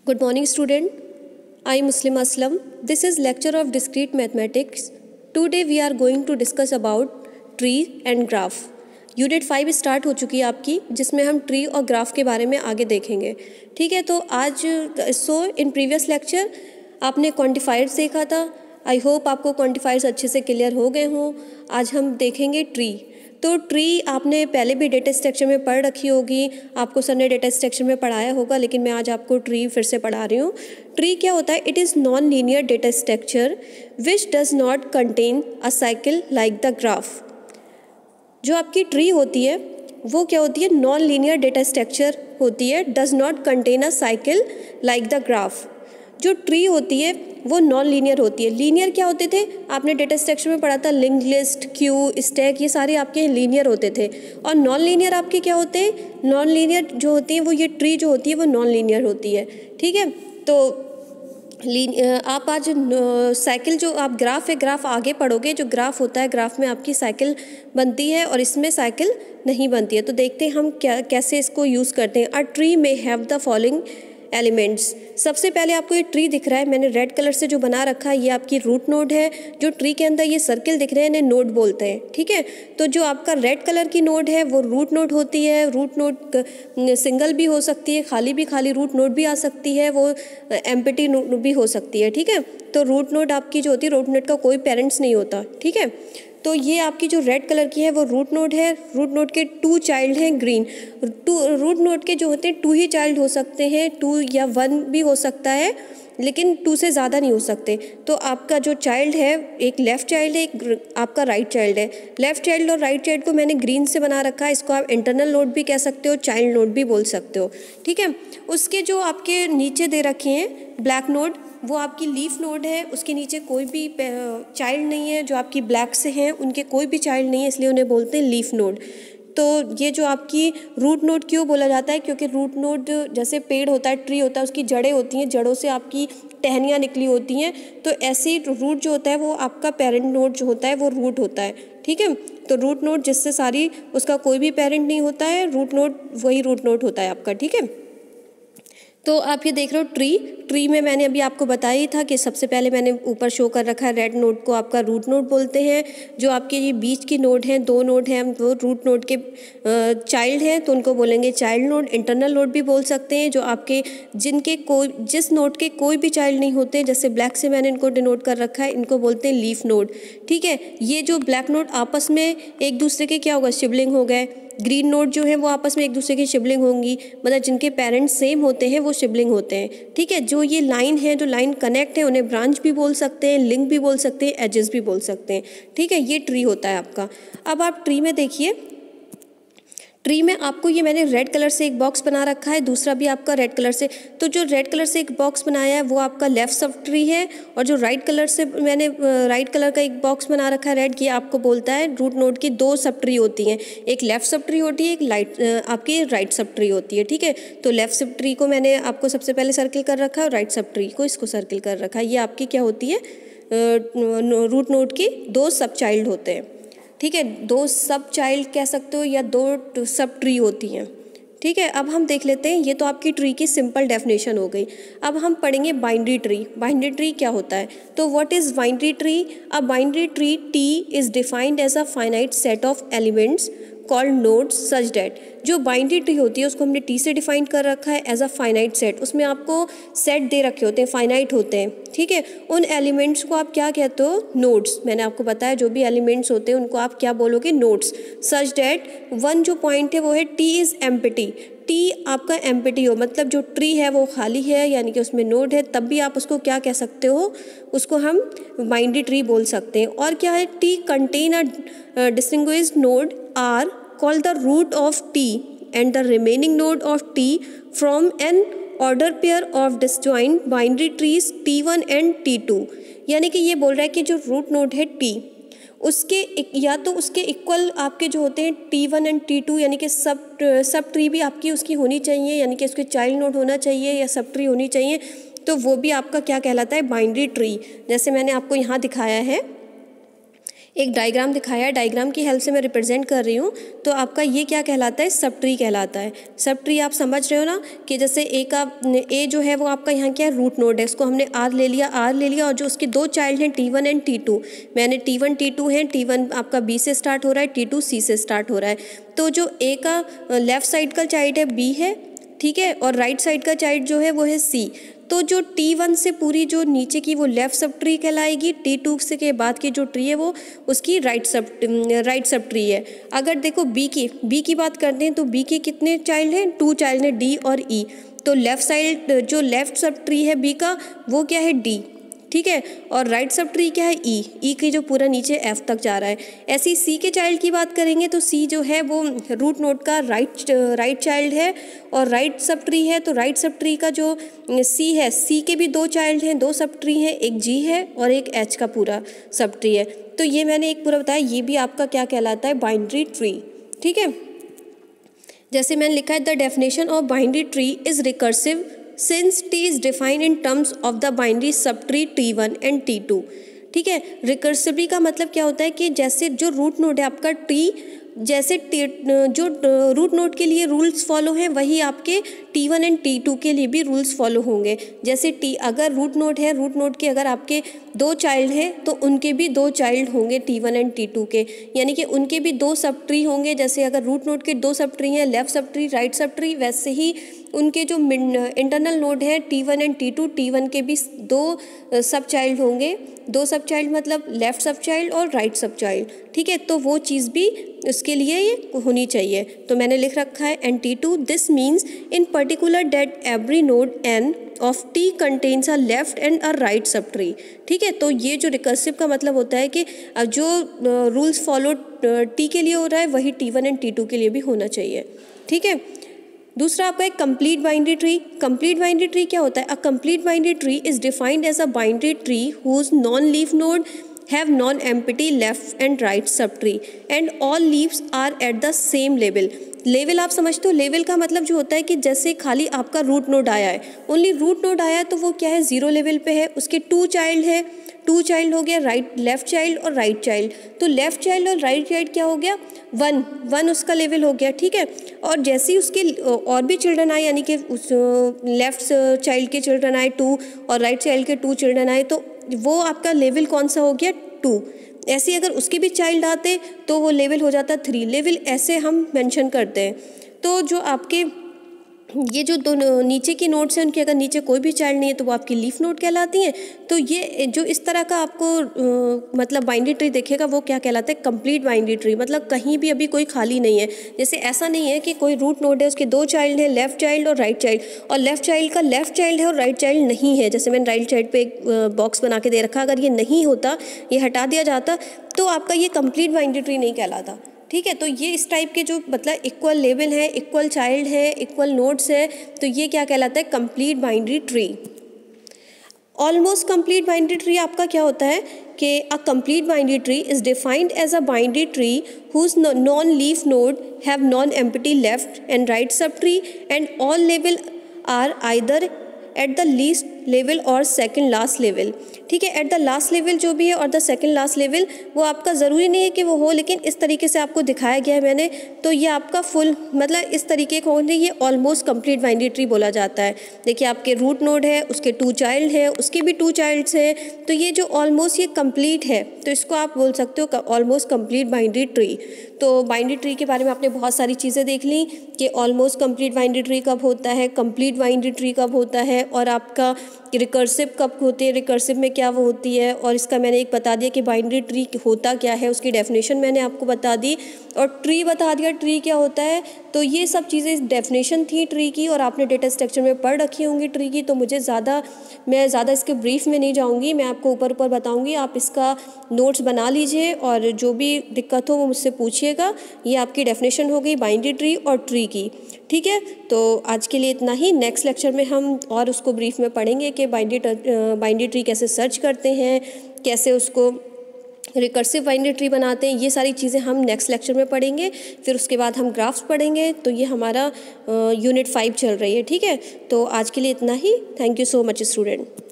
Good morning, student. I am Muslim Aslam. This is lecture of discrete mathematics. Today we are going to discuss about tree and graph. Unit 5 start हो चुकी है आपकी, जिसमें हम tree और graph के बारे में आगे देखेंगे. ठीक है, तो आज इन प्रीवियस लेक्चर आपने क्वांटिफायर्स देखा था. आई होप आपको क्वांटिफायर्स अच्छे से क्लियर हो गए हों. आज हम देखेंगे ट्री. तो ट्री आपने पहले भी डेटा स्ट्रक्चर में पढ़ रखी होगी, आपको सर ने डेटा स्ट्रक्चर में पढ़ाया होगा, लेकिन मैं आज आपको ट्री फिर से पढ़ा रही हूँ. ट्री क्या होता है? It is non linear data structure which does not contain a cycle like the graph. जो आपकी ट्री होती है वो क्या होती है? नॉन लीनियर डेटा स्ट्रक्चर होती है, does not contain a cycle like the graph. जो ट्री होती है वो नॉन लीनियर होती है. लीनियर क्या होते थे? आपने डेटा स्ट्रक्चर में पढ़ा था, लिंक्ड लिस्ट, क्यू, स्टैक, ये सारे आपके लीनियर होते थे. और नॉन लीनियर आपके क्या होते हैं? नॉन लीनियर जो होती है वो ये ट्री जो होती है वो नॉन लीनियर होती है. ठीक है, तो आप आज साइकिल जो आप ग्राफ है, ग्राफ आगे पढ़ोगे. जो ग्राफ होता है, ग्राफ में आपकी साइकिल बनती है और इसमें साइकिल नहीं बनती है. तो देखते हैं हम कैसे इसको यूज़ करते हैं. अ ट्री में हैव द फॉलोइंग एलिमेंट्स. सबसे पहले आपको ये ट्री दिख रहा है, मैंने रेड कलर से जो बना रखा है ये आपकी रूट नोड है. जो ट्री के अंदर ये सर्किल दिख रहे हैं इन्हें नोड बोलते हैं. ठीक है, तो जो आपका रेड कलर की नोड है वो रूट नोड होती है. रूट नोड सिंगल भी हो सकती है, खाली रूट नोड भी आ सकती है, वो एम्प्टी नोड भी हो सकती है. ठीक है, तो रूट नोड आपकी जो होती है, रूट नोड का कोई पेरेंट्स नहीं होता. ठीक है, तो ये आपकी जो रेड कलर की है वो रूट नोड है. रूट नोड के 2 चाइल्ड हैं ग्रीन. रूट नोड के जो होते हैं 2 ही चाइल्ड हो सकते हैं, 2 या 1 भी हो सकता है, लेकिन 2 से ज़्यादा नहीं हो सकते. तो आपका जो चाइल्ड है, एक लेफ़्ट चाइल्ड है, एक आपका राइट चाइल्ड है. लेफ़्ट चाइल्ड और राइट चाइल्ड को मैंने ग्रीन से बना रखा है. इसको आप इंटरनल नोड भी कह सकते हो, चाइल्ड नोड भी बोल सकते हो. ठीक है, उसके जो आपके नीचे दे रखे हैं ब्लैक नोड, वो आपकी लीफ नोड है. उसके नीचे कोई भी चाइल्ड नहीं है. जो आपकी ब्लैक से हैं उनके कोई भी चाइल्ड नहीं है, इसलिए उन्हें बोलते हैं लीफ नोड. तो ये जो आपकी रूट नोड क्यों बोला जाता है? क्योंकि रूट नोड जैसे पेड़ होता है, ट्री होता है, उसकी जड़ें होती हैं, जड़ों से आपकी टहनियाँ निकली होती हैं. तो ऐसे रूट जो होता है वो आपका पेरेंट नोड जो होता है वो रूट होता है. ठीक है, तो रूट नोड जिससे सारी उसका कोई भी पेरेंट नहीं होता है, रूट नोड वही रूट नोड होता है आपका. ठीक है, तो आप ये देख रहे हो ट्री में मैंने अभी आपको बताया ही था कि सबसे पहले मैंने ऊपर शो कर रखा है, रेड नोड को आपका रूट नोड बोलते हैं. जो आपके ये बीच की नोड हैं, 2 नोड हैं, वो रूट नोड के चाइल्ड हैं, तो उनको बोलेंगे चाइल्ड नोड. इंटरनल नोड भी बोल सकते हैं. जो आपके जिस नोड के कोई भी चाइल्ड नहीं होते, जैसे ब्लैक से मैंने इनको डिनोट कर रखा है, इनको बोलते हैं लीफ नोड. ठीक है, ये जो ब्लैक नोड आपस में एक दूसरे के क्या होगा? सिबलिंग हो गए. ग्रीन नोड जो है वो आपस में एक दूसरे की सिबलिंग होंगी, मतलब जिनके पेरेंट्स सेम होते हैं वो सिबलिंग होते हैं. ठीक है, जो ये लाइन है, जो लाइन कनेक्ट है, उन्हें ब्रांच भी बोल सकते हैं, लिंक भी बोल सकते हैं, एजेस भी बोल सकते हैं. ठीक है, ये ट्री होता है आपका. अब आप ट्री में देखिए, ट्री में आपको ये मैंने रेड कलर से एक बॉक्स बना रखा है, दूसरा भी आपका रेड कलर से. तो जो रेड कलर से एक बॉक्स बनाया है वो आपका लेफ्ट सब ट्री है, और जो राइट कलर से मैंने राइट कलर का एक बॉक्स बना रखा है रेड, ये आपको बोलता है रूट नोड की 2 सब ट्री होती हैं. एक लेफ्ट सब ट्री होती है, एक आपकी राइट सब ट्री होती है. ठीक है, तो लेफ्ट सब ट्री को मैंने आपको सबसे पहले सर्किल कर रखा है, और राइट सब ट्री को इसको सर्किल कर रखा है. ये आपकी क्या होती है? रूट नोड की 2 सब चाइल्ड होते हैं. ठीक है, 2 सब चाइल्ड कह सकते हो, या 2 सब ट्री होती हैं. ठीक है, अब हम देख लेते हैं. ये तो आपकी ट्री की सिंपल डेफिनेशन हो गई. अब हम पढ़ेंगे बाइनरी ट्री. बाइनरी ट्री क्या होता है? तो what is binary tree? A binary tree T is defined as a finite set of elements called nodes such that. जो बाइनरी ट्री होती है उसको हमने टी से डिफाइन कर रखा है एज अ फाइनाइट सेट. उसमें आपको सेट दे रखे होते हैं, फाइनाइट होते हैं. ठीक है, उन एलिमेंट्स को आप क्या कहते हो? नोड्स. मैंने आपको बताया जो भी एलिमेंट्स होते हैं उनको आप क्या बोलोगे? नोड्स. सच डैट 1 जो पॉइंट है वो है टी इज़ एम्प्टी. टी आपका एम्प्टी हो, मतलब जो ट्री है वो खाली है, यानी कि उसमें नोड है, तब भी आप उसको क्या कह सकते हो? उसको हम बाइनरी ट्री बोल सकते हैं. और क्या है? T contain a distinguished node are called the root of T and the remaining node of T from an order pair of disjoint binary trees T1 and T2. यानी कि ये बोल रहा है कि जो रूट नोड है T, उसके या तो उसके इक्वल आपके जो होते हैं T1 एंड T2, यानी कि सब ट्री भी आपकी उसकी होनी चाहिए, यानी कि उसके चाइल्ड नोड होना चाहिए या सब ट्री होनी चाहिए. तो वो भी आपका क्या कहलाता है? Binary tree. जैसे मैंने आपको यहाँ दिखाया है, एक डायग्राम दिखाया है, डायग्राम की हेल्प से मैं रिप्रेजेंट कर रही हूँ। तो आपका ये क्या कहलाता है, सब ट्री कहलाता है। सब ट्री आप समझ रहे हो ना कि जैसे ए जो है वो आपका यहाँ क्या है, रूट नोड है, इसको हमने आर ले लिया और जो उसके दो चाइल्ड हैं T1 एंड T2, मैंने T1 T2 है, T1 आपका B से स्टार्ट हो रहा है, T2 C से स्टार्ट हो रहा है। तो जो ए का लेफ्ट साइड का चाइल्ड है B है, ठीक है, और राइट साइड का चाइल्ड जो है वो है C। तो जो T1 से पूरी जो नीचे की वो लेफ़्ट सब ट्री कहलाएगी, T2 से के बाद की जो ट्री है वो उसकी राइट सब ट्री है। अगर देखो बी की बात करते हैं तो बी के कितने चाइल्ड हैं, 2 चाइल्ड हैं, D और E। तो लेफ़्ट साइड जो लेफ़्ट सब ट्री है बी का वो क्या है, D, ठीक है, और राइट सब ट्री क्या है, ई की जो पूरा नीचे F तक जा रहा है। ऐसी सी के चाइल्ड की बात करेंगे तो सी जो है वो रूट नोड का राइट चाइल्ड है और राइट सब ट्री है। तो राइट सब ट्री का जो सी है, सी के भी 2 चाइल्ड हैं, 2 सब ट्री हैं, एक जी है और एक एच का पूरा सब ट्री है। तो ये मैंने एक पूरा बताया, ये भी आपका क्या कहलाता है, बाइनरी ट्री, ठीक है। जैसे मैंने लिखा है, the definition of binary tree is recursive since T is defined in terms of the binary subtree T1 and T2, ठीक है। रिकर्सिवली का मतलब क्या होता है कि जैसे जो रूट नोड है आपका T, जैसे जो रूट नोड के लिए रूल्स फॉलो हैं वही आपके T1 एंड T2 के लिए भी रूल्स फॉलो होंगे। जैसे अगर रूट नोड है, रूट नोड के अगर आपके 2 चाइल्ड हैं तो उनके भी 2 चाइल्ड होंगे T1 एंड T2 के, यानी कि उनके भी 2 सब ट्री होंगे। जैसे अगर रूट नोड के 2 सब ट्री हैं, left sub tree, right sub tree, वैसे ही उनके जो इंटरनल नोड है T1 एंड T2, T1 के भी 2 सब चाइल्ड होंगे। 2 सब चाइल्ड मतलब लेफ्ट सब चाइल्ड और राइट सब चाइल्ड, ठीक है। तो वो चीज़ भी उसके लिए ये होनी चाहिए। तो मैंने लिख रखा है and T2, this means in particular that every node N of T contains a left and a right sub tree, ठीक है। तो ये जो रिकर्सिव का मतलब होता है कि जो रूल्स फॉलो T के लिए हो रहा है वही T1 एंड T2 के लिए भी होना चाहिए, ठीक है। दूसरा आपका एक complete binary tree. Complete binary tree क्या होता है, a complete binary tree is defined as a binary tree whose non leaf node have non-empty left and right subtree and all leaves are at the same level। Level आप समझते हो, level का मतलब जो होता है कि जैसे खाली आपका रूट नोड आया है, ओनली रूट नोड आया है तो वो क्या है, 0 लेवल पे है, उसके 2 चाइल्ड है, 2 चाइल्ड हो गया, लेफ्ट चाइल्ड और राइट चाइल्ड। तो लेफ्ट चाइल्ड और राइट चाइल्ड क्या हो गया, 1 उसका लेवल हो गया, ठीक है। और जैसे ही उसके और भी चिल्ड्रन आए, यानी कि उस लेफ्ट चाइल्ड के चिल्ड्रन आए 2 और राइट चाइल्ड के 2 चिल्ड्रन आए, तो वो आपका लेवल कौन सा हो गया, 2। ऐसे अगर उसके भी चाइल्ड आते तो वो लेवल हो जाता 3। लेवल ऐसे हम मेंशन करते हैं। तो जो आपके ये जो दोनों नीचे की नोड्स हैं उनके अगर नीचे कोई भी चाइल्ड नहीं है तो वो आपकी लीफ नोड कहलाती हैं। तो ये जो इस तरह का आपको मतलब बाइनरी ट्री देखेगा वो क्या कहलाता है, कंप्लीट बाइनरी ट्री। मतलब कहीं भी अभी कोई खाली नहीं है। जैसे ऐसा नहीं है कि कोई रूट नोड है उसके 2 चाइल्ड हैं, लेफ्ट चाइल्ड और राइट चाइल्ड, और लेफ्ट चाइल्ड का लेफ्ट चाइल्ड है और राइट चाइल्ड नहीं है। जैसे मैंने राइट साइड पे एक बॉक्स बना के दे रखा, अगर ये नहीं होता, ये हटा दिया जाता, तो आपका ये कंप्लीट बाइनरी ट्री नहीं कहलाता, ठीक है। तो ये इस टाइप के जो मतलब इक्वल लेवल है, इक्वल चाइल्ड है, इक्वल नोड्स है, तो ये क्या कहलाता है, complete binary tree. Almost complete binary tree आपका क्या होता है कि a complete binary tree is defined as a binary tree whose non leaf node have non empty left and right sub tree and all level are either at the least level और second last level, ठीक है। At the last level जो भी है और the second last level वो आपका ज़रूरी नहीं है कि वो हो, लेकिन इस तरीके से आपको दिखाया गया है मैंने, तो ये आपका फुल मतलब इस तरीके का होने, ये ऑलमोस्ट कंप्लीट बाइनरी ट्री बोला जाता है। देखिए आपके रूट नोड है, उसके 2 चाइल्ड हैं, उसके भी 2 चाइल्ड्स हैं, तो ये जो ऑलमोस्ट ये कंप्लीट है, तो इसको आप बोल सकते हो ऑलमोस्ट कंप्लीट बाइनरी ट्री। तो बाइनरी ट्री के बारे में आपने बहुत सारी चीज़ें देख ली कि ऑलमोस्ट कंप्लीट बाइनरी ट्री कब होता है, कंप्लीट बाइनरी ट्री कब होता है, और आपका रिकर्सिव कब होती है, रिकर्सिव में क्या वो होती है, और इसका मैंने एक बता दिया कि बाइनरी ट्री होता क्या है, उसकी डेफिनेशन मैंने आपको बता दी, और ट्री बता दिया ट्री क्या होता है। तो ये सब चीज़ें डेफिनेशन थी ट्री की, और आपने डेटा स्ट्रक्चर में पढ़ रखी होंगी ट्री की, तो मैं ज़्यादा इसके ब्रीफ में नहीं जाऊँगी, मैं आपको ऊपर ऊपर बताऊँगी। आप इसका नोट्स बना लीजिए और जो भी दिक्कत हो वो मुझसे पूछिएगा। ये आपकी डेफिनेशन हो गई बाइनरी ट्री और ट्री की, ठीक है। तो आज के लिए इतना ही। नेक्स्ट लेक्चर में हम और उसको ब्रीफ में पढ़ेंगे कि बाइनरी ट्री कैसे सर्च करते हैं, कैसे उसको रिकर्सिव बाइनरी ट्री बनाते हैं, ये सारी चीज़ें हम नेक्स्ट लेक्चर में पढ़ेंगे। फिर उसके बाद हम ग्राफ्स पढ़ेंगे। तो ये हमारा यूनिट 5 चल रही है, ठीक है। तो आज के लिए इतना ही। Thank you so much student.